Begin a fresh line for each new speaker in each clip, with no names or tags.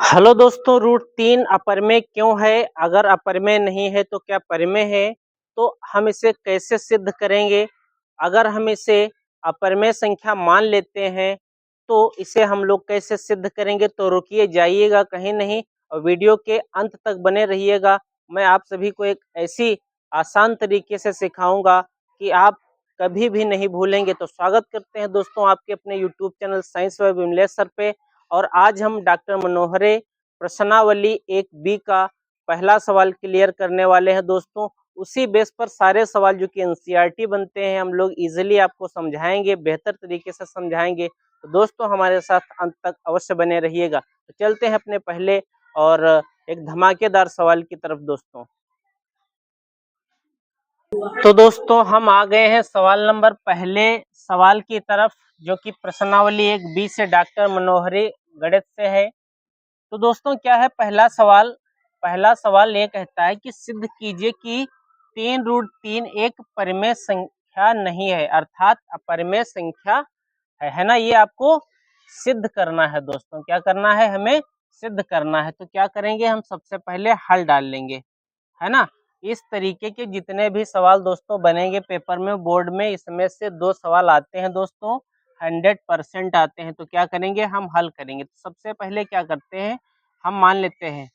Hello दोस्तों, root 3 अपरमेय क्यों है? अगर अपरमेय नहीं है तो क्या परिमेय है? तो हम इसे कैसे सिद्ध करेंगे? अगर हम इसे अपरमेय संख्या मान लेते हैं तो इसे हम लोग कैसे सिद्ध करेंगे? तो रुकिए, जाइएगा कहीं नहीं और वीडियो के अंत तक बने रहिएगा। मैं आप सभी को एक ऐसी आसान तरीके से सिखाऊंगा कि आप कभी भी नहीं भूलेंगे। तो स्वागत करते हैं दोस्तों आपके अपने YouTube channel science by Vimlesh sir पे। और आज हम डॉक्टर मनोहरे प्रश्नावली 1B का पहला सवाल क्लियर करने वाले हैं दोस्तों। उसी बेस पर सारे सवाल जो कि एनसीईआरटी बनते हैं हम लोग इजीली आपको समझाएंगे, बेहतर तरीके से समझाएंगे। तो दोस्तों हमारे साथ अंत तक अवश्य बने रहिएगा। तो चलते हैं अपने पहले और एक धमाकेदार सवाल की तरफ दोस्तों। तो दोस्तों हम आ गए हैं सवाल नंबर पहले सवाल की तरफ, जो कि प्रश्नावली 1B से डॉक्टर मनोहरी गणित से है। तो दोस्तों क्या है पहला सवाल ये कहता है कि सिद्ध कीजिए कि 3√3 एक परिमेय संख्या नहीं है, अर्थात अपरिमेय संख्या है ना। ये आपको सिद्ध करना है दोस्तों। क्या करना है? हमें सिद्ध करना है। तो क्या करेंगे? हम सबसे पहले हल डाल लेंगे, है ना। इस तरीके के जितने भी सवाल दोस्तों बनेंगे पेपर में, बोर्ड में, इसमें से 2 सवाल आते हैं दोस्तों, 100% आते हैं। तो क्या करेंगे? हम हल करेंगे। तो सबसे पहले क्या करते हैं, हम मान लेते हैं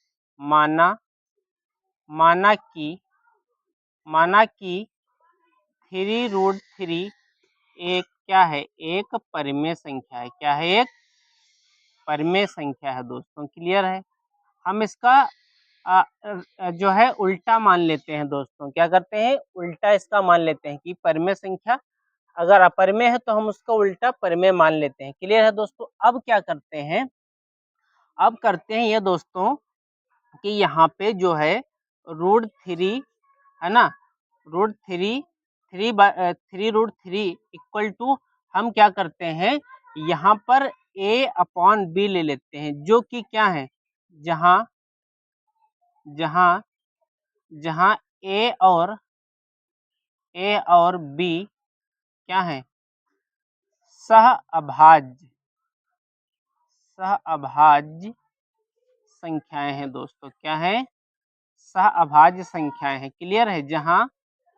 माना कि 3√3 एक क्या है? एक परिमेय संख्या है। क्या है? एक परिमेय संख्या है दोस्तों। क्लियर है? हम इसका जो है उल्टा मान लेते हैं दोस्तों। क्या करते हैं? उल्टा इसका मान लेते हैं कि परिमेय संख्या अगर अपरिमेय है तो हम उसका उल्टा परिमेय मान लेते हैं। क्लियर है दोस्तों? अब क्या करते हैं? अब करते हैं ये दोस्तों कि यहाँ पे जो है √3 है ना, √3 इक्वल टू हम क्या करते हैं, यहाँ पर a/b ले लेते हैं, जो कि क्या है, जहाँ जहाँ जहाँ a और b क्या है? सह अभाज्य संख्याएं हैं दोस्तों। क्या है? सह अभाज्य संख्याएं हैं। क्लियर है? जहां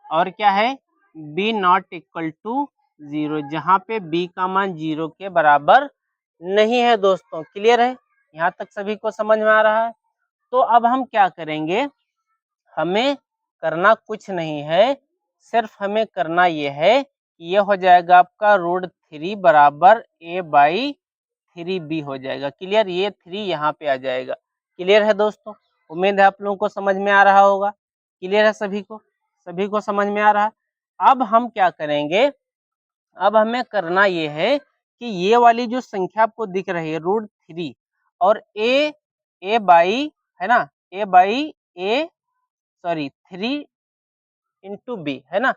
और क्या है, b नॉट इक्वल टू 0, जहां पे b का मान 0 के बराबर नहीं है दोस्तों। क्लियर है? यहाँ तक सभी को समझ में आ रहा है? तो अब हम क्या करेंगे, हमें करना कुछ नहीं है, सिर्फ हमें करना ये है कि ये हो जाएगा आपका √3 बराबर a/3b हो जाएगा। क्लियर? ये 3 यहाँ पे आ जाएगा। क्लियर है दोस्तों? उम्मीद है आप लोगों को समझ में आ रहा होगा। क्लियर है सभी को समझ में आ रहा है? अब हम क्या करेंगे, अब हमें करना ये है कि ये वाली जो संख्या आपको दिख रही है √3 और a बाई है ना, a 3 b है ना,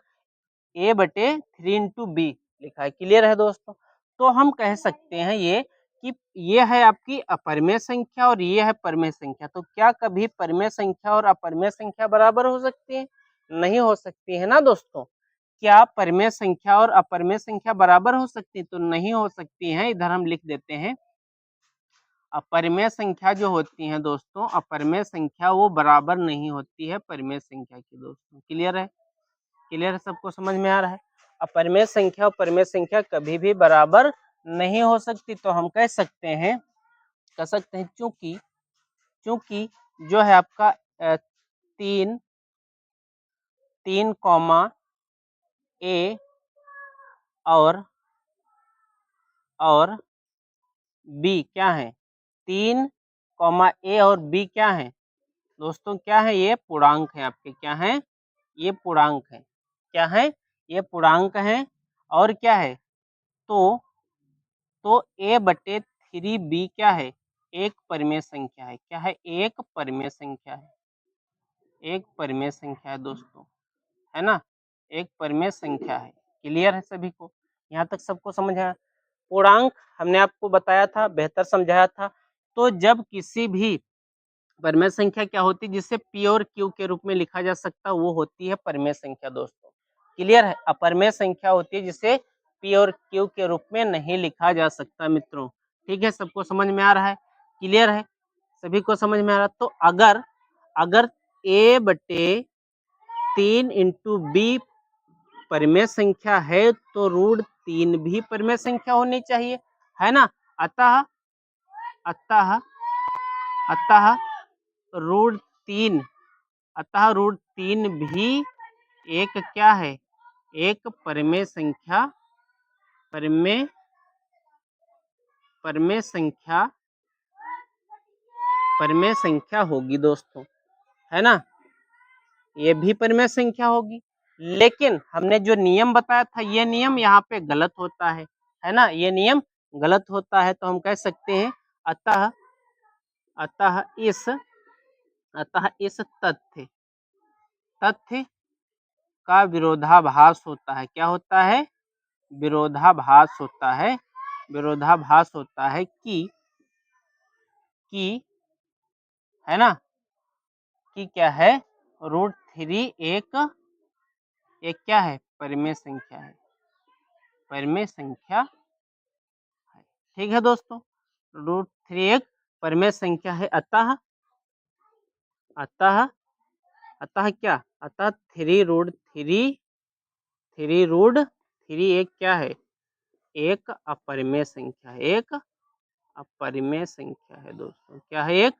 a/3 b लिखा है। क्लियर है दोस्तों? तो हम कह सकते हैं ये कि ये है आपकी अपरिमेय संख्या और ये है परिमेय संख्या। तो क्या कभी परिमेय संख्या और अपरिमेय संख्या बराबर हो सकती है? नहीं हो सकती है ना दोस्तों। क्या परिमेय संख्या और अपरिमेय संख्या बराबर हो सकती है? तो नहीं हो सकती है। इधर हम लिख देते हैं, अपरिमेय संख्या जो होती है दोस्तों, अपरिमेय संख्या वो बराबर नहीं होती है परिमेय संख्या की दोस्तों। क्लियर है? क्लियर है? सबको समझ में आ रहा है? अपरिमेय संख्या और परिमेय संख्या कभी भी बराबर नहीं हो सकती। तो हम कह सकते हैं चूंकि जो है आपका 3 कॉमा a और b क्या है, 3 a और b क्या है दोस्तों? क्या है? ये पूर्णांक है आपके। क्या है? ये पूर्णांक है। क्या है? ये पूर्णांक है। और क्या है, तो a/3b क्या है? एक परिमेय संख्या है। क्या है? एक परिमेय संख्या है। एक परिमेय संख्या है दोस्तों, है ना, एक परिमेय संख्या है। क्लियर है सभी को? यहाँ तक सबको समझ आया? पूर्णांक हमने आपको बताया था, बेहतर समझाया था। तो जब किसी भी परिमेय संख्या क्या होती है जिसे p और q के रूप में लिखा जा सकता है, वो होती है परिमेय संख्या दोस्तों। क्लियर है? अपरिमेय संख्या होती है जिसे p और q के रूप में नहीं लिखा जा सकता मित्रों। ठीक है? सबको समझ में आ रहा है? क्लियर है? सभी को समझ में आ रहा? तो अगर अगर a बटे 3 इंटू बी परिमेय संख्या है तो रूट 3 भी परिमेय संख्या होनी चाहिए, है ना? अतः अतः अतः रूट 3 अतः रूट 3 भी एक क्या है? एक परिमेय संख्या परिमेय परिमेय संख्या परिमेय संख्या होगी दोस्तों, है ना? ये भी परिमेय संख्या होगी। लेकिन हमने जो नियम बताया था ये नियम यहाँ पे गलत होता है ना? ये नियम गलत होता है, तो हम कह सकते हैं अतः अतः इस तथ्य का विरोधाभास होता है। क्या होता है? विरोधाभास होता है। विरोधाभास होता है कि है ना, कि क्या है? रूट 3 एक क्या है? परिमेय संख्या है, परिमेय संख्या है। ठीक है दोस्तों, रूट 3 एक परिमेय संख्या है। अतः अतः अतः क्या? अतः 3 रूट 3 एक क्या है? एक अपरिमेय संख्या है। एक अपरिमेय संख्या है दोस्तों। क्या है? एक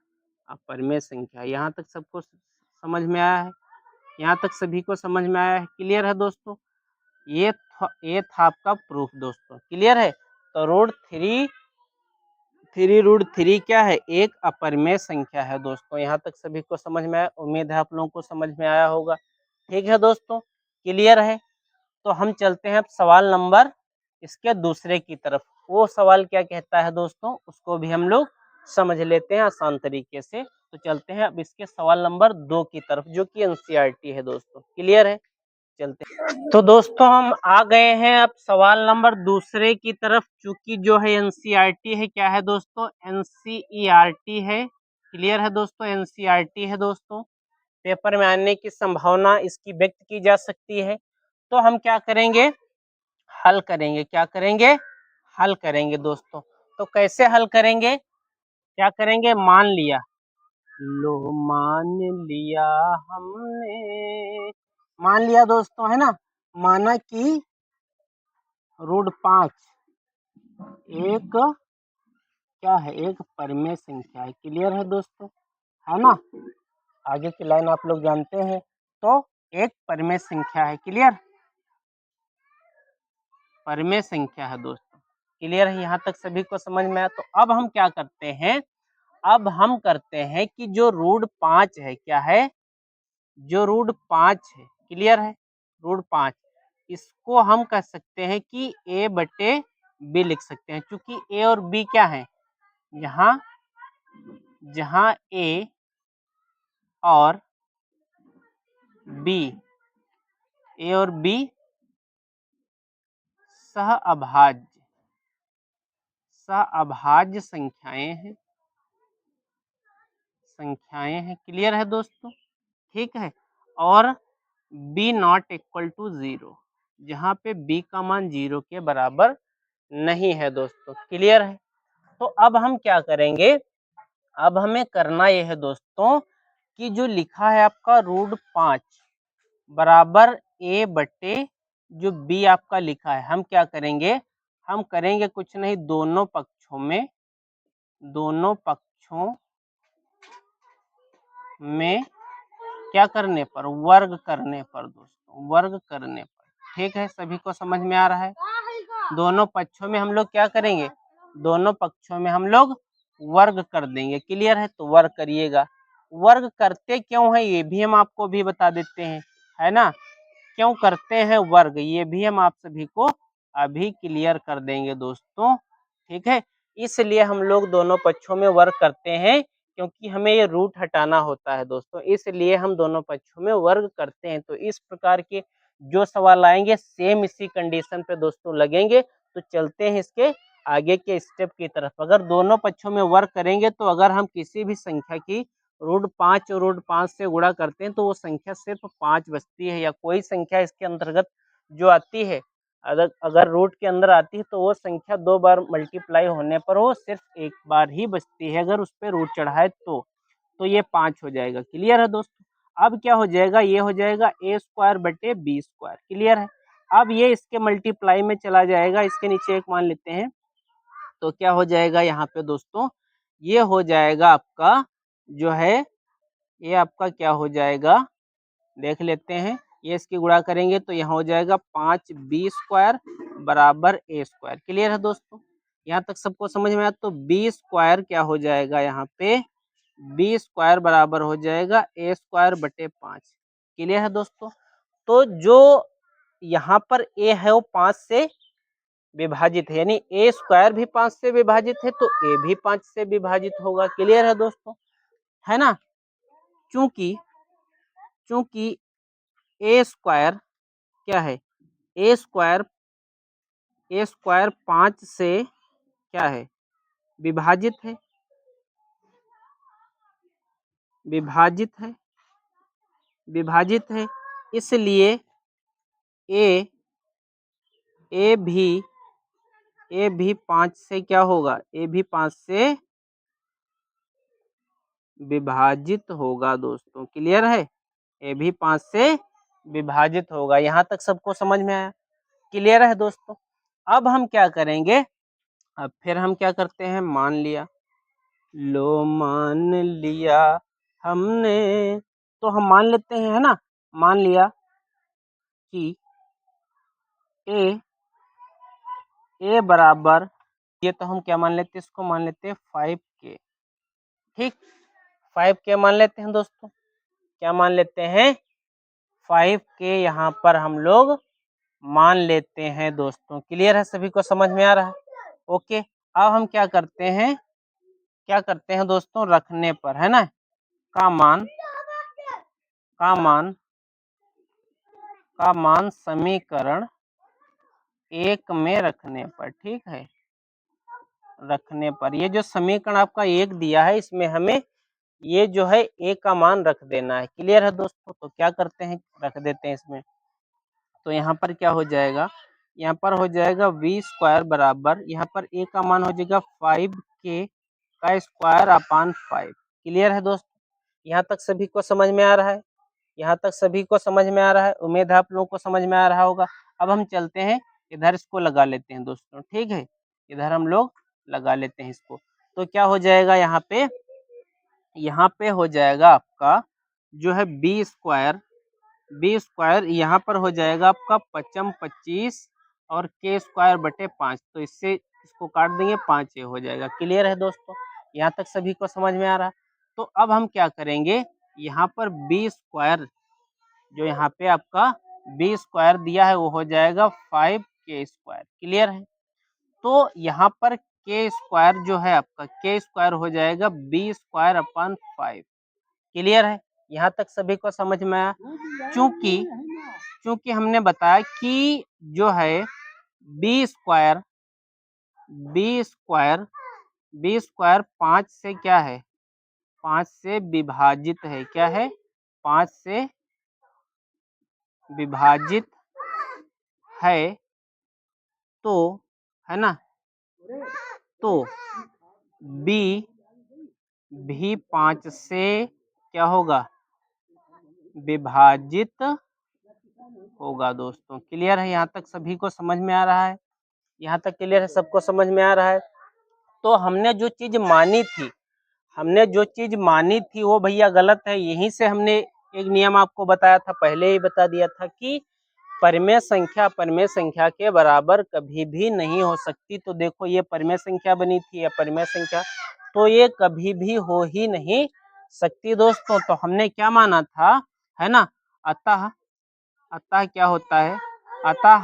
अपरिमेय संख्या। यहाँ तक सबको समझ में आया है? यहाँ तक सभी को समझ में आया है? क्लियर है दोस्तों? ये था आपका प्रूफ दोस्तों। क्लियर है? तो रूट 3 क्या है? एक अपरिमेय संख्या है दोस्तों। यहाँ तक सभी को समझ में आया? उम्मीद है आप लोगों को समझ में आया होगा। ठीक है दोस्तों, क्लियर है? तो हम चलते हैं अब सवाल नंबर इसके दूसरे की तरफ। वो सवाल क्या कहता है दोस्तों, उसको भी हम लोग समझ लेते हैं आसान तरीके से। तो चलते हैं अब इसके सवाल नंबर 2 की तरफ, जो कि एनसीईआरटी है दोस्तों। क्लियर है? चलते हैं। तो दोस्तों हम आ गए हैं अब सवाल नंबर दूसरे की तरफ, चूंकि जो है एनसीईआरटी है। क्या है दोस्तों? एनसीईआरटी है। क्लियर है दोस्तों? एनसीईआरटी है दोस्तों। पेपर में आने की संभावना इसकी व्यक्त की जा सकती है। तो हम क्या करेंगे? हल करेंगे। क्या करेंगे? हल करेंगे दोस्तों। तो कैसे हल करेंगे? क्या करेंगे? मान लिया, लो मान लिया हमने, मान लिया दोस्तों, है ना? माना कि रूट 5 एक क्या है? एक परिमेय संख्या है। क्लियर है दोस्तों? है ना? आगे की लाइन आप लोग जानते हैं। तो एक परिमेय संख्या है। क्लियर? परिमेय संख्या है दोस्तों। क्लियर है? यहाँ तक सभी को समझ में आया? तो अब हम क्या करते हैं? अब हम करते हैं कि जो रूट 5 है, क्या है? जो रूट 5 है, क्लियर है? रूट 5 इसको हम कह सकते हैं कि a बटे b लिख सकते हैं, क्योंकि a और b क्या है? यहाँ जहाँ a और b सहअभाज्य संख्याएं हैं। क्लियर है दोस्तों? ठीक है। और b नॉट इक्वल टू 0, जहाँ पे b का मान 0 के बराबर नहीं है दोस्तों। क्लियर है? तो अब हम क्या करेंगे? अब हमें करना यह है दोस्तों कि जो लिखा है आपका रूट 5 बराबर a बटे जो b आपका लिखा है, हम क्या करेंगे? हम करेंगे कुछ नहीं, दोनों पक्षों में क्या करने पर? वर्ग करने पर दोस्तों, वर्ग करने पर। ठीक है, सभी को समझ में आ रहा है? दोनों पक्षों में हम लोग क्या करेंगे? दोनों पक्षों में हम लोग वर्ग कर देंगे। क्लियर है? तो वर्ग करिएगा। वर्ग करते क्यों है ये भी हम आपको भी बता देते हैं, है ना? क्यों करते हैं वर्ग, ये भी हम आप सभी को अभी क्लियर कर देंगे दोस्तों। ठीक है, इसलिए हम लोग दोनों पक्षों में वर्ग करते हैं, क्योंकि हमें ये रूट हटाना होता है दोस्तों, इसलिए हम दोनों पक्षों में वर्ग करते हैं। तो इस प्रकार के जो सवाल आएंगे सेम इसी कंडीशन पे दोस्तों लगेंगे। तो चलते हैं इसके आगे के स्टेप की तरफ। अगर दोनों पक्षों में वर्ग करेंगे तो अगर हम किसी भी संख्या की रूट 5 और रूट 5 से गुणा करते हैं तो वो संख्या सिर्फ 5 बचती है, या कोई संख्या इसके अंतर्गत जो आती है अगर रूट के अंदर आती है तो वो संख्या 2 बार मल्टीप्लाई होने पर वो सिर्फ एक बार ही बचती है, अगर उस पे रूट चढ़ा है तो ये 5 हो जाएगा। क्लियर है दोस्तों? अब क्या हो जाएगा, ये हो जाएगा ए स्क्वायर बटे बी स्क्वायर। क्लियर है? अब ये इसके मल्टीप्लाई में चला जाएगा, इसके नीचे एक मान लेते हैं, तो क्या हो जाएगा यहाँ पे दोस्तों, ये हो जाएगा आपका जो है, ये आपका क्या हो जाएगा देख लेते हैं। ये इसकी गुणा करेंगे तो यहाँ हो जाएगा 5b स्क्वायर बराबर ए स्क्वायर। क्लियर है दोस्तों? यहाँ तक सबको समझ में आया? तो बी स्क्वायर क्या हो जाएगा यहाँ पे, बी स्क्वायर बराबर हो जाएगा ए स्क्वायर बटे 5। क्लियर है दोस्तों? तो जो यहाँ पर ए है वो 5 से विभाजित है, यानी ए स्क्वायर भी 5 से विभाजित है तो ए भी 5 से विभाजित होगा। क्लियर है दोस्तों? है ना? चूंकि ए स्क्वायर क्या है, ए स्क्वायर 5 से क्या है, विभाजित है, विभाजित है, इसलिए ए भी 5 से क्या होगा, ए भी 5 से विभाजित होगा दोस्तों। क्लियर है? ए भी 5 से विभाजित होगा। यहाँ तक सबको समझ में आया? क्लियर है दोस्तों? अब हम क्या करेंगे, अब फिर हम क्या करते हैं, मान लिया, लो मान लिया हमने, तो हम मान लेते हैं, है ना, मान लिया कि ए बराबर, ये तो हम क्या मान लेते हैं, इसको मान लेते हैं 5k। ठीक, 5k मान लेते हैं दोस्तों, क्या मान लेते हैं, 5k यहाँ पर हम लोग मान लेते हैं दोस्तों। क्लियर है? सभी को समझ में आ रहा है? ओके, अब हम क्या करते हैं, दोस्तों, रखने पर, है ना, का मान समीकरण 1 में रखने पर, ठीक है, रखने पर ये जो समीकरण आपका 1 दिया है, इसमें हमें ये जो है ए का मान रख देना है। क्लियर है दोस्तों? तो क्या करते हैं, रख देते हैं इसमें, तो यहाँ पर क्या हो जाएगा, यहाँ पर हो जाएगा वी स्क्वायर बराबर, यहाँ पर ए का मान हो जाएगा 5k का स्क्वायर अपान 5। क्लियर है दोस्तों? यहाँ तक सभी को समझ में आ रहा है? यहाँ तक सभी को समझ में आ रहा है? उम्मीद है आप लोगों को समझ में आ रहा होगा। अब हम चलते हैं इधर, इसको लगा लेते हैं दोस्तों। ठीक है, इधर हम लोग लगा लेते हैं इसको, तो क्या हो जाएगा, यहाँ पे हो जाएगा आपका जो है बी स्क्वायर, यहाँ पर हो जाएगा आपका 5 25 और के स्क्वायर बटे 5, तो इससे इसको काट देंगे, 5 ये हो जाएगा। क्लियर है दोस्तों? यहाँ तक सभी को समझ में आ रहा है? तो अब हम क्या करेंगे, यहाँ पर बी स्क्वायर, जो यहाँ पे आपका बी स्क्वायर दिया है वो हो जाएगा 5k स्क्वायर। क्लियर है? तो यहाँ पर के स्क्वायर जो है आपका, के स्क्वायर हो जाएगा बी स्क्वायर अपान 5। क्लियर है? यहाँ तक सभी को समझ में आया? चूंकि हमने बताया कि जो है बी स्क्वायर 5 से क्या है, 5 से विभाजित है, क्या है, 5 से विभाजित है, तो है ना, तो बी भी 5 से क्या होगा, विभाजित होगा दोस्तों। क्लियर है? यहाँ तक सभी को समझ में आ रहा है? यहाँ तक क्लियर है? सबको समझ में आ रहा है? तो हमने जो चीज मानी थी वो भैया गलत है। यहीं से हमने एक नियम आपको बताया था, पहले ही बता दिया था कि परिमेय संख्या के बराबर कभी भी नहीं हो सकती। तो देखो ये परिमेय संख्या बनी थी, या परिमेय संख्या, तो ये कभी भी हो ही नहीं सकती दोस्तों। तो हमने क्या माना था, है ना, अतः क्या होता है, अतः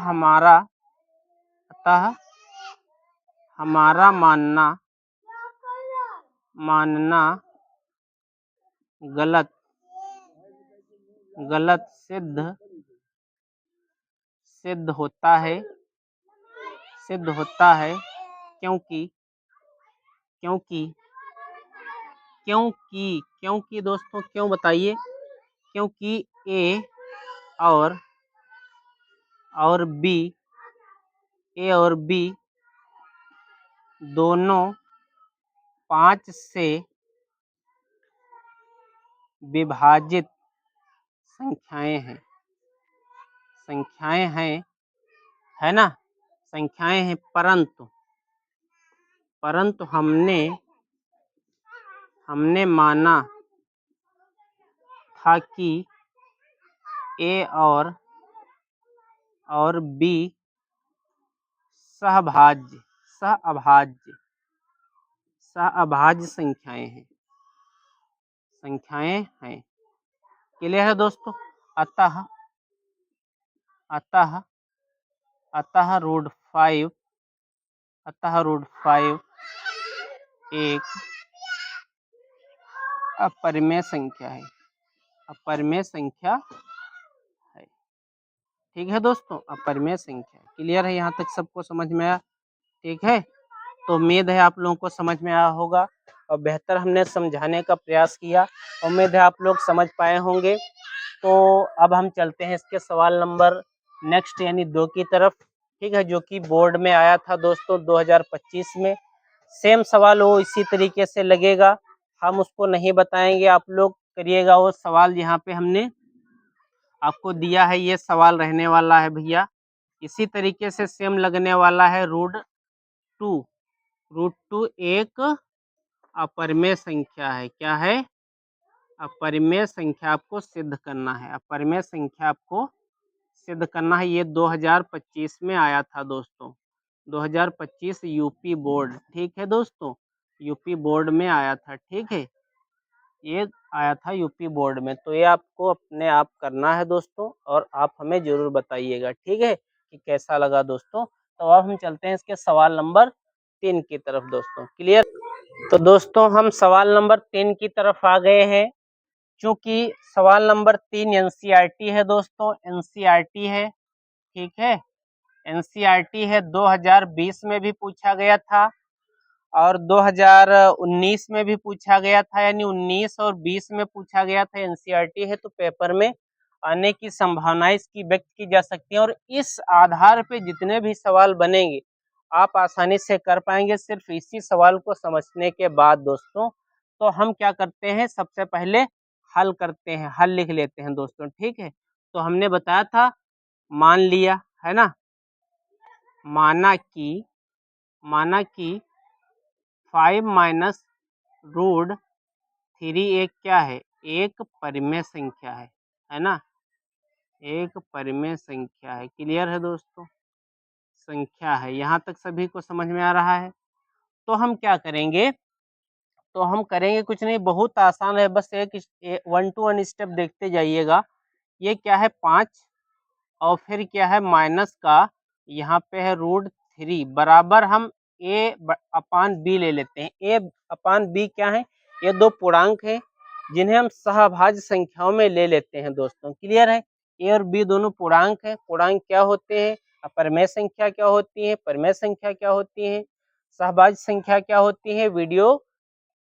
हमारा मानना गलत सिद्ध होता है, क्योंकि दोस्तों, क्यों बताइए, क्योंकि ए और बी ए और बी दोनों 5 से विभाजित संख्याएं हैं, संख्याएं हैं, है ना, संख्याएं हैं, परंतु हमने माना था कि ए और बी सहअभाज्य संख्याएं हैं। क्लियर है दोस्तों। अतः रूट 5 एक अपरिमेय संख्या है, है। ठीक है दोस्तों, अपरिमेय संख्या। क्लियर है, यहाँ तक सबको समझ में आया? ठीक है, तो उम्मीद है आप लोगों को समझ में आया होगा और बेहतर हमने समझाने का प्रयास किया। उम्मीद है आप लोग समझ पाए होंगे। तो अब हम चलते हैं इसके सवाल नंबर नेक्स्ट यानी 2 की तरफ। ठीक है, जो कि बोर्ड में आया था दोस्तों 2025 में। सेम सवाल वो इसी तरीके से लगेगा, हम उसको नहीं बताएंगे, आप लोग करिएगा वो सवाल। यहाँ पे हमने आपको दिया है, ये सवाल रहने वाला है भैया, इसी तरीके से सेम लगने वाला है। रूट टू एक अपरिमेय संख्या है। क्या है? अपरिमेय संख्या आपको सिद्ध करना है, अपरिमेय संख्या आपको सिद्ध करना है। ये 2025 में आया था दोस्तों, 2025 यूपी बोर्ड। ठीक है दोस्तों, यूपी बोर्ड में आया था। ठीक है, ये आया था यूपी बोर्ड में। तो ये आपको अपने आप करना है दोस्तों, और आप हमें जरूर बताइएगा, ठीक है, कि कैसा लगा दोस्तों। तो अब हम चलते हैं इसके सवाल नंबर 3 की तरफ दोस्तों। क्लियर? तो दोस्तों हम सवाल नंबर 3 की तरफ आ गए हैं। क्योंकि सवाल नंबर 3 एनसीईआरटी है दोस्तों, एनसीईआरटी है। ठीक है, एनसीईआरटी है, 2020 में भी पूछा गया था और 2019 में भी पूछा गया था, यानी 19 और 20 में पूछा गया था। एनसीईआरटी है तो पेपर में आने की संभावनाएं इसकी व्यक्त की जा सकती हैं, और इस आधार पे जितने भी सवाल बनेंगे आप आसानी से कर पाएंगे, सिर्फ इसी सवाल को समझने के बाद दोस्तों। तो हम क्या करते हैं, सबसे पहले हल करते हैं, हल लिख लेते हैं दोस्तों। ठीक है, तो हमने बताया था, मान लिया है ना, माना कि 5 माइनस रूट 3 एक क्या है, एक परिमेय संख्या है ना, एक परिमेय संख्या है। क्लियर है दोस्तों, संख्या है। यहाँ तक सभी को समझ में आ रहा है? तो हम क्या करेंगे, तो हम करेंगे कुछ नहीं, बहुत आसान है, बस एक 1 to 1 स्टेप देखते जाइएगा। ये क्या है, 5, और फिर क्या है माइनस का, यहाँ पे है रूट 3 बराबर हम a अपान b ले लेते हैं। a अपान b क्या है, ये दो पूर्णांक है जिन्हें हम सहभाज्य संख्याओं में ले लेते हैं दोस्तों। क्लियर है, a और b दोनों पूर्णांक है। पूर्णांक क्या होते हैं, अपरिमेय संख्या क्या होती है, परिमेय संख्या क्या होती है, सहभाज्य संख्या क्या होती है, वीडियो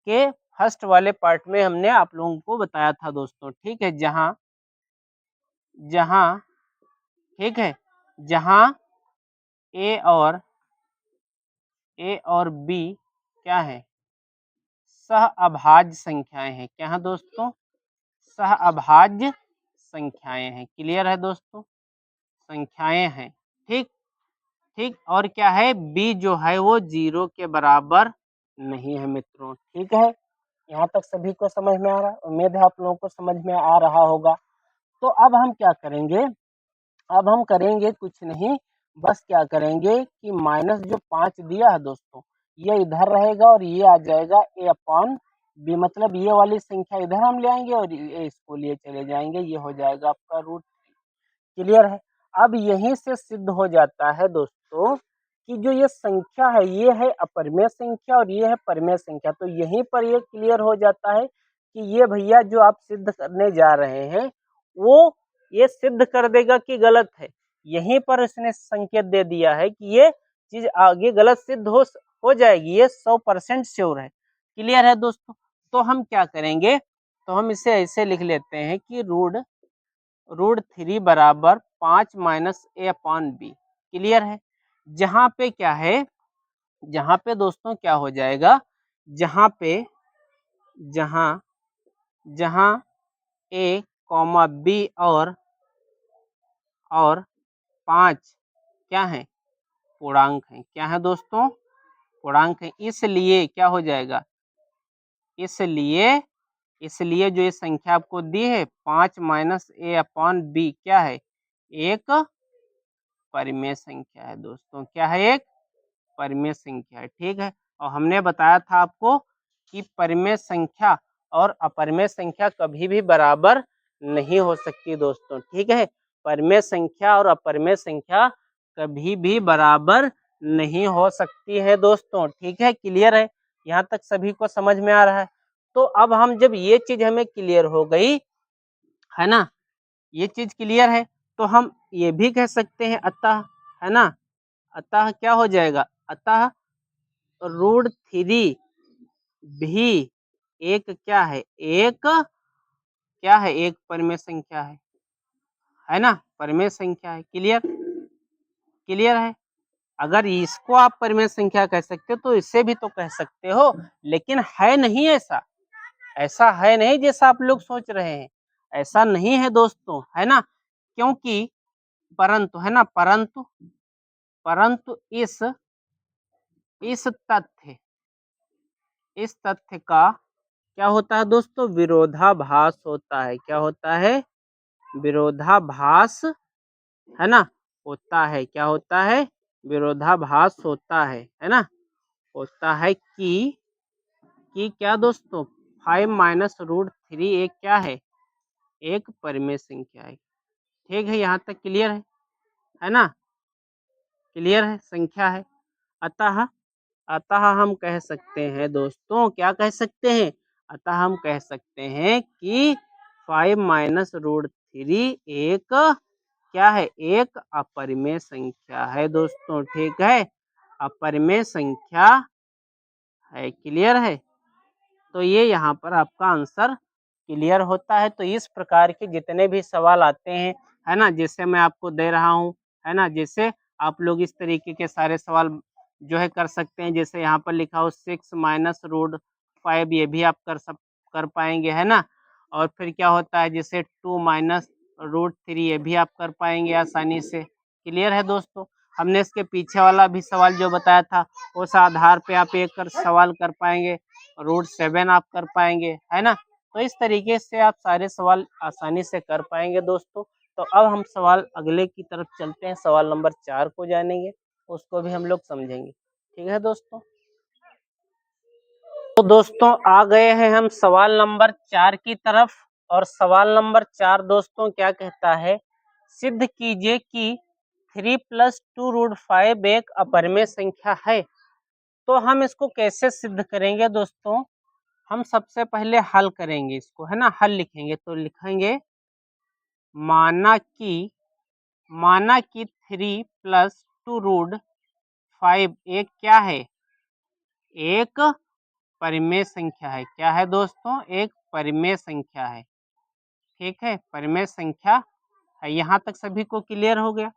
के फर्स्ट वाले पार्ट में हमने आप लोगों को बताया था दोस्तों। ठीक है, जहां ठीक है, जहां ए और बी क्या है, सहअभाज्य संख्याएं हैं। क्या है दोस्तों, सहअभाज्य संख्याएं हैं। क्लियर है दोस्तों, संख्याएं हैं। ठीक ठीक, और क्या है, बी जो है वो 0 के बराबर नहीं है मित्रों। ठीक है, यहाँ तक सभी को समझ में आ रहा है? उम्मीद है आप लोगों को समझ में आ रहा होगा। तो अब हम क्या करेंगे, अब हम करेंगे कुछ नहीं, बस क्या करेंगे कि माइनस जो 5 दिया है दोस्तों, ये इधर रहेगा और ये आ जाएगा a अपॉन बी, मतलब ये वाली संख्या इधर हम ले आएंगे और ये इसको लिए चले जाएंगे, ये हो जाएगा आपका रूट। क्लियर है? अब यहीं से सिद्ध हो जाता है दोस्तों कि जो ये संख्या है ये है अपरिमेय संख्या और ये है परिमेय संख्या। तो यहीं पर ये क्लियर हो जाता है कि ये भैया जो आप सिद्ध करने जा रहे हैं वो ये सिद्ध कर देगा कि गलत है। यहीं पर इसने संकेत दे दिया है कि ये चीज आगे गलत सिद्ध हो जाएगी, ये 100% श्योर है। क्लियर है दोस्तों? तो हम क्या करेंगे, तो हम इसे ऐसे लिख लेते हैं कि रूट 3 बराबर 5 minus a upon B. Clear है? जहां पे क्या है, जहां पे दोस्तों क्या हो जाएगा, जहां पे जहां ए कॉमा बी और 5 क्या है, पूर्णांक है। क्या है दोस्तों, पूर्णांक है। इसलिए क्या हो जाएगा, इसलिए जो ये संख्या आपको दी है 5 माइनस ए अपॉन बी क्या है, एक परिमेय संख्या है दोस्तों। क्या है, एक परिमेय संख्या है। ठीक है, और हमने बताया था आपको कि परिमेय संख्या और अपरिमेय संख्या कभी भी बराबर नहीं हो सकती दोस्तों। ठीक है, परिमेय संख्या और अपरिमेय संख्या कभी भी बराबर नहीं हो सकती है दोस्तों। ठीक है, क्लियर है, यहाँ तक सभी को समझ में आ रहा है। तो अब हम जब ये चीज हमें क्लियर हो गई है ना, ये चीज क्लियर है, तो हम ये भी कह सकते हैं अतः, है ना, अतः क्या हो जाएगा, अतः √3 भी एक क्या है, एक क्या है, एक परिमेय संख्या है ना, परिमेय संख्या है। क्लियर, क्लियर है। अगर इसको आप परिमेय संख्या कह सकते हो तो इससे भी तो कह सकते हो, लेकिन है नहीं ऐसा, ऐसा है नहीं जैसा आप लोग सोच रहे हैं, ऐसा नहीं है दोस्तों, है ना। क्योंकि परंतु, है ना, परंतु परंतु इस तथ्य का क्या होता है दोस्तों, विरोधाभास होता है। क्या होता है, विरोधाभास, है ना, होता है। क्या होता है, विरोधाभास होता है ना, होता है कि क्या दोस्तों, 5 माइनस √3 एक क्या है, एक परिमेय संख्या है। ठीक है, यहाँ तक क्लियर है ना, क्लियर है, संख्या है। अतः अतः हम कह सकते हैं दोस्तों, क्या कह सकते हैं, अतः हम कह सकते हैं कि 5 माइनस √3 एक क्या है, एक अपरिमेय संख्या है दोस्तों। ठीक है, अपरिमेय संख्या है। क्लियर है, तो ये यहाँ पर आपका आंसर क्लियर होता है। तो इस प्रकार के जितने भी सवाल आते हैं, है ना, जैसे मैं आपको दे रहा हूँ, है ना, जैसे आप लोग इस तरीके के सारे सवाल जो है कर सकते हैं। जैसे यहाँ पर लिखा हो 6 माइनस √5, ये भी आप कर पाएंगे, है ना। और फिर क्या होता है, जैसे 2 माइनस √3, ये भी आप कर पाएंगे आसानी से। क्लियर है दोस्तों। हमने इसके पीछे वाला भी सवाल जो बताया था, उस आधार पे आप एक सवाल कर पाएंगे, √7 आप कर पाएंगे, है ना। तो इस तरीके से आप सारे सवाल आसानी से कर पाएंगे दोस्तों। तो अब हम सवाल अगले की तरफ चलते हैं, सवाल नंबर 4 को जानेंगे, उसको भी हम लोग समझेंगे। ठीक है दोस्तों, तो दोस्तों आ गए हैं हम सवाल नंबर 4 की तरफ। और सवाल नंबर 4 दोस्तों क्या कहता है, सिद्ध कीजिए कि 3 + 2√5 एक अपरिमेय संख्या है। तो हम इसको कैसे सिद्ध करेंगे दोस्तों, हम सबसे पहले हल करेंगे इसको, है ना, हल लिखेंगे। तो लिखेंगे माना कि 3 + 2√5 एक क्या है, एक परिमेय संख्या है। क्या है दोस्तों, एक परिमेय संख्या है। ठीक है, परिमेय संख्या है। यहाँ तक सभी को क्लियर हो गया।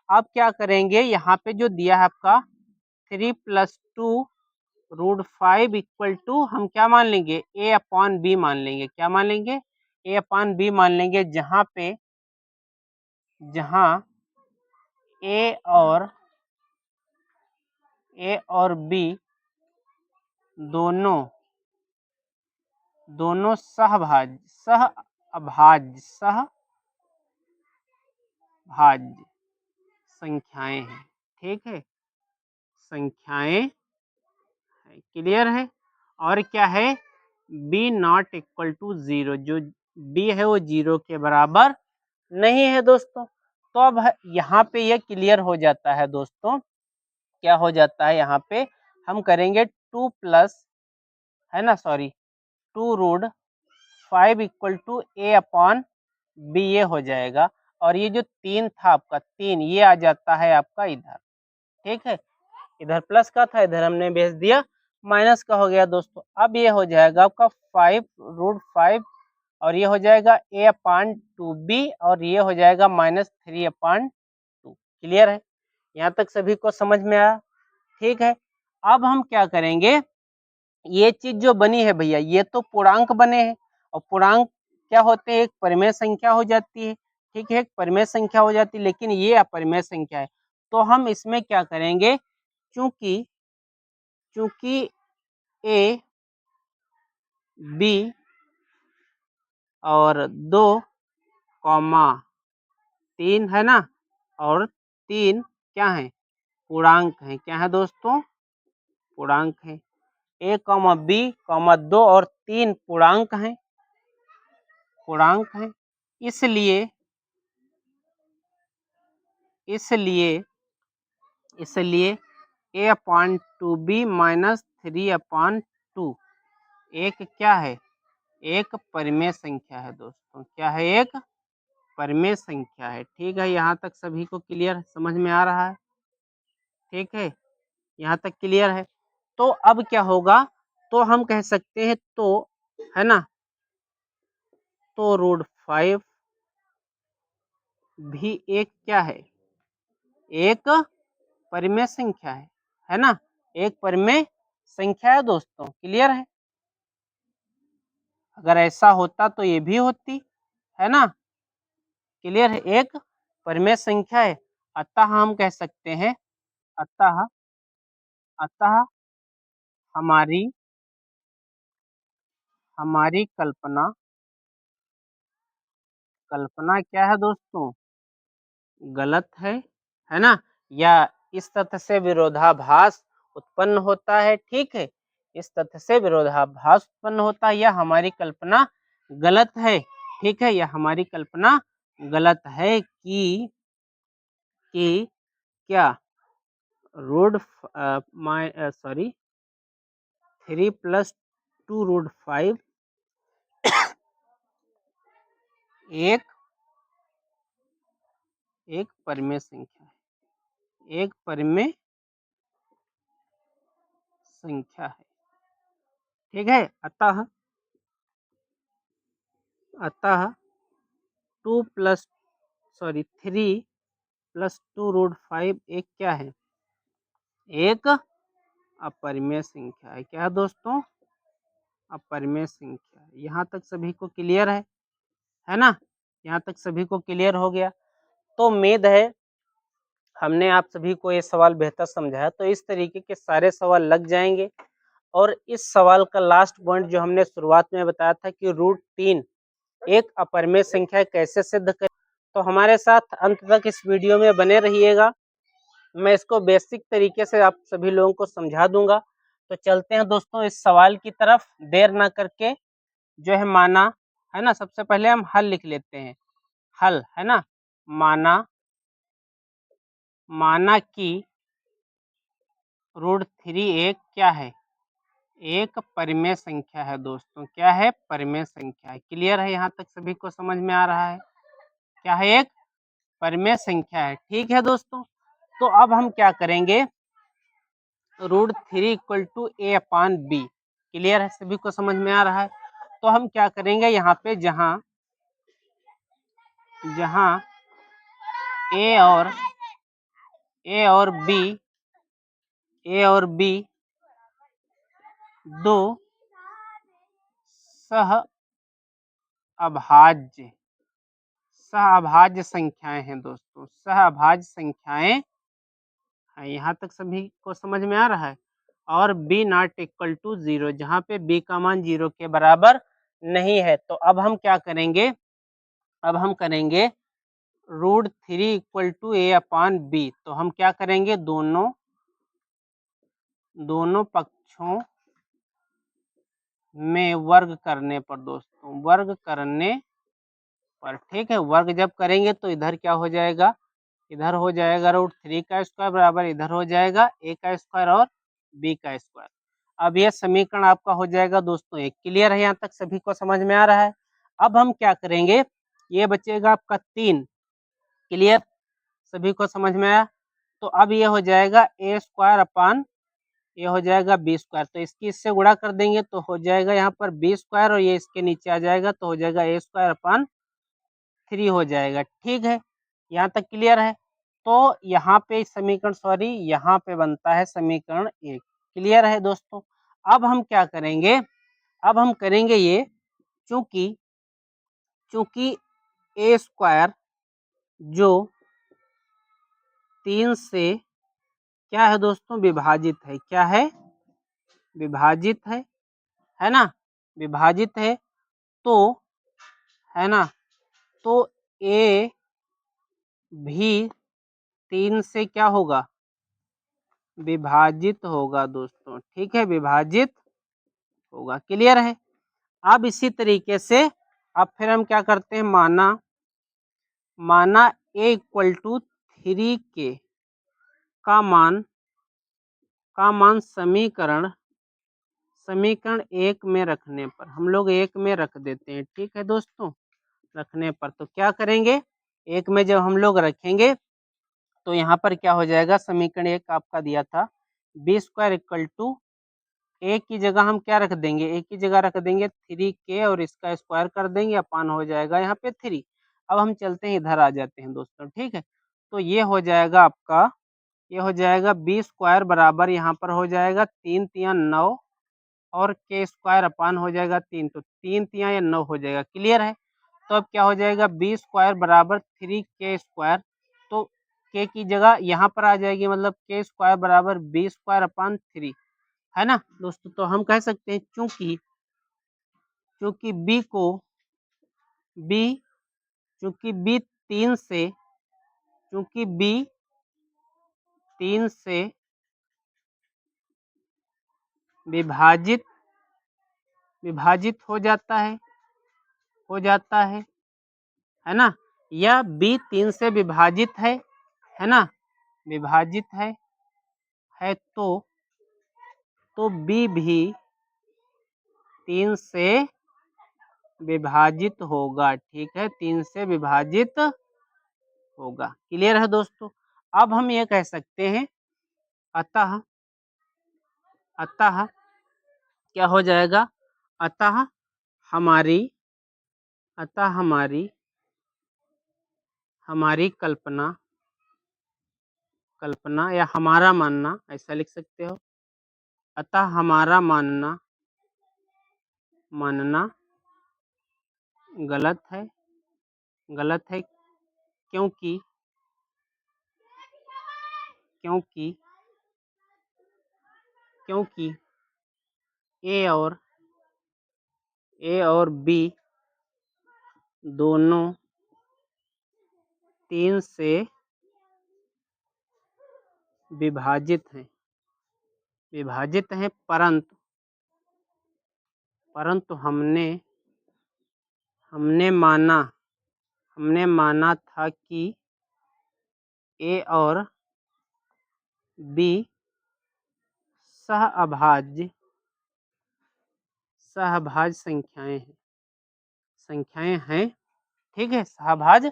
अब क्या करेंगे, यहाँ पे जो दिया है आपका 3 + 2√5 = हम क्या मान लेंगे, a/b मान लेंगे। क्या मान लेंगे, a/b मान लेंगे। जहां a और b दोनों सहअभाज्य संख्याएं हैं। ठीक है, संख्याएं है। क्लियर है। और क्या है, b ≠ 0, जो b है वो 0 के बराबर नहीं है दोस्तों। तो अब यहाँ पे ये क्लियर हो जाता है दोस्तों, क्या हो जाता है, यहाँ पे हम करेंगे 2 प्लस, है ना, सॉरी 2√5 = a/b, ये हो जाएगा। और ये जो 3 था आपका, 3 ये आ जाता है आपका इधर। ठीक है, इधर प्लस का था, इधर हमने भेज दिया माइनस का हो गया दोस्तों। अब ये हो जाएगा आपका 5√5, और ये हो जाएगा a/2b, और ये हो जाएगा -3/2। क्लियर है। यहाँ तक सभी को समझ में आया? ठीक है, अब हम क्या करेंगे, ये चीज जो बनी है भैया, ये तो पूर्णांक बने हैं, और पूर्णांक क्या होते हैं, एक परिमेय संख्या हो जाती है। ठीक है, एक परिमेय संख्या हो जाती है, लेकिन ये अपरिमेय संख्या है। तो हम इसमें क्या करेंगे, चूंकि चूंकि ए बी और 2 कॉमा 3 है ना, और 3 क्या है, पूर्णांक है। क्या है दोस्तों, पूर्णांक है। ए कॉमा बी कॉमा 2 और 3 पूर्णांक हैं, पूर्णांक हैं। इसलिए इसलिए इसलिए ए अपॉन 2b माइनस 3/2 एक क्या है, एक परिमेय संख्या है दोस्तों। क्या है, एक परिमेय संख्या है। ठीक है, यहाँ तक सभी को क्लियर समझ में आ रहा है? ठीक है, यहाँ तक क्लियर है। तो अब क्या होगा, तो हम कह सकते हैं, तो है ना, तो √5 भी एक क्या है, एक परिमेय संख्या है ना, एक परिमेय संख्या है दोस्तों। क्लियर है? अगर ऐसा होता तो ये भी होती, है ना। क्लियर है, एक परिमेय संख्या है। अतः हम कह सकते हैं, अतः अतः हमारी हमारी कल्पना कल्पना क्या है दोस्तों, गलत है ना, या इस तथ्य से विरोधाभास उत्पन्न होता है। ठीक है, इस तथ्य से विरोधाभास उत्पन्न होता है, या हमारी कल्पना गलत है। ठीक है, या हमारी कल्पना गलत है कि क्या रूट सॉरी 3 + 2√5 एक एक परिमेय संख्या है, एक परिमेय संख्या है। ठीक है, अतः 3 + 2√5 एक क्या है, एक अपरिमेय संख्या है। क्या है दोस्तों, अपरिमेय संख्या है। यहाँ तक सभी को क्लियर है ना, यहाँ तक सभी को क्लियर हो गया। तो उम्मीद है हमने आप सभी को ये सवाल बेहतर समझाया। तो इस तरीके के सारे सवाल लग जाएंगे, और इस सवाल का लास्ट पॉइंट जो हमने शुरुआत में बताया था कि √3 एक अपरिमेय संख्या कैसे सिद्ध करें, तो हमारे साथ अंत तक इस वीडियो में बने रहिएगा। मैं इसको बेसिक तरीके से आप सभी लोगों को समझा दूंगा। तो चलते हैं दोस्तों इस सवाल की तरफ, देर ना करके। जो है माना, है ना, सबसे पहले हम हल लिख लेते हैं, हल, है ना। माना कि √3 एक क्या है, एक परिमेय संख्या है दोस्तों। क्या है, परिमेय संख्या है। क्लियर है, यहाँ तक सभी को समझ में आ रहा है? क्या है, एक परिमेय संख्या है। ठीक है दोस्तों, तो अब हम क्या करेंगे, √3 = a/b। क्लियर है, सभी को समझ में आ रहा है? तो हम क्या करेंगे, यहाँ पे जहाँ ए और बी दो सहअभाज्य संख्याएं हैं दोस्तों, सहअभाज्य संख्याएं हैं। यहाँ तक सभी को समझ में आ रहा है? और b ≠ 0, जहाँ पे b का मान 0 के बराबर नहीं है। तो अब हम क्या करेंगे, अब हम करेंगे √3 = a/b। तो हम क्या करेंगे, दोनों पक्षों में वर्ग करने पर दोस्तों, वर्ग करने पर। ठीक है, वर्ग जब करेंगे तो इधर क्या हो जाएगा, इधर हो जाएगा √3 का स्क्वायर बराबर, इधर हो जाएगा a का स्क्वायर और b का स्क्वायर। अब यह समीकरण आपका हो जाएगा दोस्तों एक। क्लियर है, यहाँ तक सभी को समझ में आ रहा है? अब हम क्या करेंगे, ये बचेगा आपका 3। क्लियर, सभी को समझ में आया? तो अब ये हो जाएगा a² ये हो जाएगा b²। तो इसकी इससे गुणा कर देंगे तो हो जाएगा यहाँ पर b², और ये इसके नीचे आ जाएगा तो हो जाएगा a² 3 हो जाएगा। ठीक है, यहाँ तक क्लियर है? तो यहाँ पे समीकरण यहाँ पे बनता है समीकरण 1। क्लियर है दोस्तों। अब हम क्या करेंगे, अब हम करेंगे ये, चूंकि ए स्क्वायर जो 3 से क्या है दोस्तों, विभाजित है। क्या है, विभाजित है ना, विभाजित है। तो है ना, तो ए भी 3 से क्या होगा, विभाजित होगा दोस्तों। ठीक है, विभाजित होगा। क्लियर है। अब इसी तरीके से अब फिर हम क्या करते हैं, माना ए इक्वल टू 3 के का मान समीकरण 1 में रखने पर, हम लोग 1 में रख देते हैं। ठीक है दोस्तों, रखने पर तो क्या करेंगे, 1 में जब हम लोग रखेंगे तो यहाँ पर क्या हो जाएगा, समीकरण 1 आपका दिया था बी स्क्वायर इक्वल टू ए की जगह हम क्या रख देंगे, ए की जगह रख देंगे 3k और इसका स्क्वायर कर देंगे, अपान हो जाएगा यहाँ पे 3। अब हम चलते हैं, इधर आ जाते हैं दोस्तों। ठीक है, तो ये हो जाएगा आपका, ये हो जाएगा बी स्क्वायर बराबर यहाँ पर हो जाएगा 3 तिया 9 और के स्क्वायर अपान हो जाएगा 3, तो 3 तिया या 9 हो जाएगा। क्लियर है। तो अब क्या हो जाएगा, बी स्क्वायर बराबर 3k स्क्वायर, तो के की जगह यहाँ पर आ जाएगी, मतलब के स्क्वायर बराबर बी स्क्वायर अपान 3, है ना दोस्तों। तो हम कह सकते हैं चूंकि बी को चूंकि बी 3 से, चूंकि बी 3 से विभाजित हो जाता है, है ना, या बी 3 से विभाजित है ना, विभाजित है तो बी भी 3 से विभाजित होगा। ठीक है, 3 से विभाजित होगा। क्लियर है दोस्तों। अब हम ये कह सकते हैं, अतः क्या हो जाएगा, अतः हमारी कल्पना या हमारा मानना, ऐसा लिख सकते हो। अतः हमारा मानना गलत है, क्योंकि ए और बी दोनों 3 से विभाजित हैं, परंतु हमने माना था कि ए और बी सहअभाज्य संख्याएं हैं। ठीक है, सहअभाज्य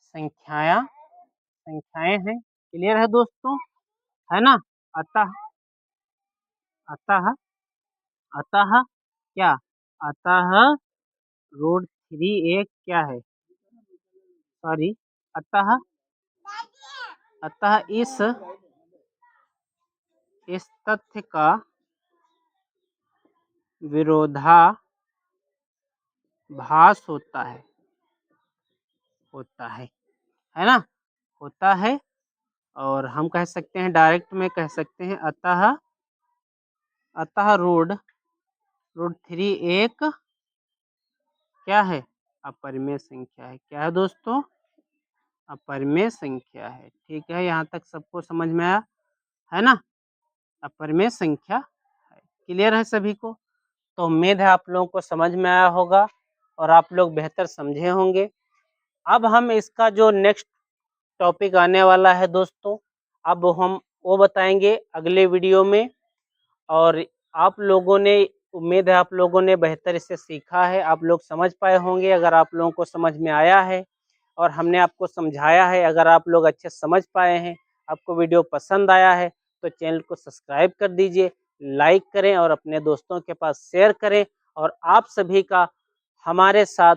संख्याएं हैं। क्लियर है दोस्तों, है ना। अतः क्या, अतः रूट 3 एक क्या है, सॉरी, अतः इस तथ्य का विरोधाभास होता है ना, होता है। और हम कह सकते हैं, डायरेक्ट में कह सकते हैं, अतः रूट 3 एक क्या है, अपरिमेय संख्या है। क्या है दोस्तों, अपरिमेय संख्या है। ठीक है, यहाँ तक सबको समझ में आया, है ना, अपरिमेय संख्या है। क्लियर है सभी को। तो उम्मीद है आप लोगों को समझ में आया होगा और आप लोग बेहतर समझे होंगे। अब हम इसका जो नेक्स्ट टॉपिक आने वाला है दोस्तों, अब हम वो बताएंगे अगले वीडियो में। और आप लोगों ने, उम्मीद है आप लोगों ने बेहतर इसे सीखा है, आप लोग समझ पाए होंगे। अगर आप लोगों को समझ में आया है और हमने आपको समझाया है, अगर आप लोग अच्छे समझ पाए हैं, आपको वीडियो पसंद आया है, तो चैनल को सब्सक्राइब कर दीजिए, लाइक करें और अपने दोस्तों के पास शेयर करें। और आप सभी का हमारे साथ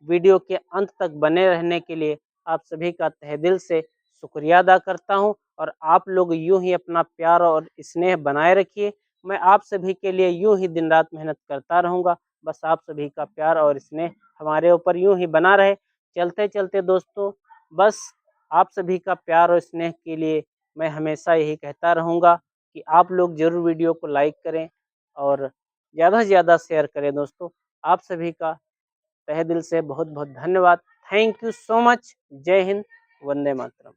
वीडियो के अंत तक बने रहने के लिए आप सभी का तहे दिल से शुक्रिया अदा करता हूँ और आप लोग यूँ ही अपना प्यार और स्नेह बनाए रखिए। मैं आप सभी के लिए यूँ ही दिन रात मेहनत करता रहूँगा। बस आप सभी का प्यार और स्नेह हमारे ऊपर यूँ ही बना रहे। चलते-चलते दोस्तों, बस आप सभी का प्यार और स्नेह के लिए मैं हमेशा यही कहता रहूँगा कि आप लोग ज़रूर वीडियो को लाइक करें और ज़्यादा से ज़्यादा शेयर करें दोस्तों। आप सभी का तहे दिल से बहुत-बहुत धन्यवाद। Thank you so much. जय हिंद, वंदे मातरम।